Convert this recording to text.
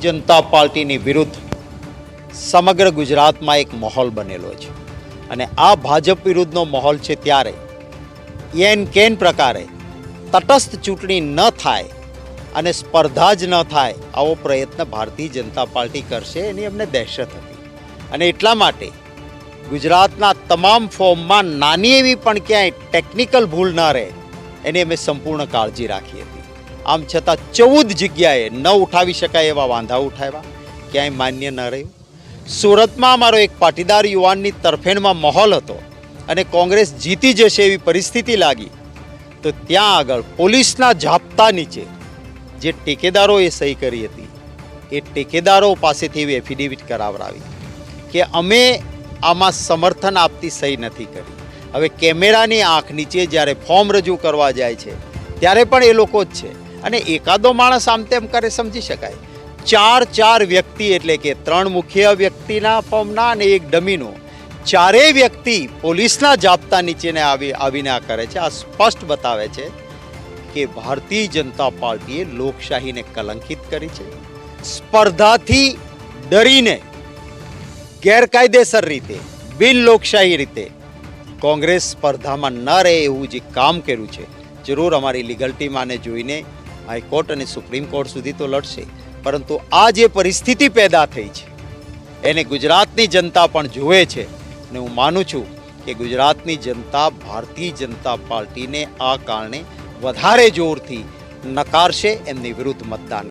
જનતા પાર્ટીની વિરુદ્ધ સમગ્ર ગુજરાતમાં એક માહોલ બનેલો છે અને આ ભાજપ વિરુદ્ધનો માહોલ છે ત્યારે એન કેન પ્રકારે તટસ્થ ચૂંટણી ન થાય અને સ્પર્ધા જ ન થાય આવો પ્રયત્ન ભારતીય જનતા પાર્ટી કરશે એની અમને દહેશત હતી અને એટલા માટે ગુજરાતના તમામ ફોર્મમાં નાની એવી પણ ક્યાંય ટેકનિકલ ભૂલ ન રહે એની અમે સંપૂર્ણ કાળજી રાખી હતી. આમ છતાં 14 જગ્યાએ ન ઉઠાવી શકાય એવા વાંધા ઉઠાવ્યા, ક્યાંય માન્ય ન રહ્યું. સુરતમાં અમારો એક પાટીદાર યુવાનની તરફેણમાં માહોલ હતો અને કોંગ્રેસ જીતી જશે એવી પરિસ્થિતિ લાગી તો ત્યાં આગળ પોલીસના જાપ્તા નીચે જે ટેકેદારોએ સહી કરી હતી એ ટેકેદારો પાસેથી એવી એફિડેવિટ કરાવડાવી કે અમે આમાં સમર્થન આપતી સહી નથી કરી. હવે કેમેરાની આંખ નીચે જ્યારે ફોર્મ રજૂ કરવા જાય છે ત્યારે પણ એ લોકો જ છે અને એકાદો માણસ આમ તેમ કરે સમજી શકાય. ચાર વ્યક્તિ એટલે કે 3 મુખ્ય વ્યક્તિના ફોર્મના અને એક ડમીનો, ચારેય વ્યક્તિ પોલીસના જાપ્તા નીચેને આવીને આ કરે છે. આ સ્પષ્ટ બતાવે છે કે ભારતીય જનતા પાર્ટીએ લોકશાહીને કલંકિત કરી છે. સ્પર્ધાથી ડરીને ગેરકાયદેસર રીતે, બિન લોકશાહી રીતે કોંગ્રેસ સ્પર્ધામાં ન રહે એવું જે કામ કર્યું છે, જરૂર અમારી લીગલ ટીમ આને જોઈને હાઈકોર્ટ અને સુપ્રીમ કોર્ટ સુધી તો લડશે, પરંતુ આ જે પરિસ્થિતિ પેદા થઈ છે એને ગુજરાતની જનતા પણ જુએ છે અને હું માનું છું કે ગુજરાતની જનતા ભારતીય જનતા પાર્ટીને આ કારણે વધારે જોરથી નકારશે, એમની વિરુદ્ધ મતદાન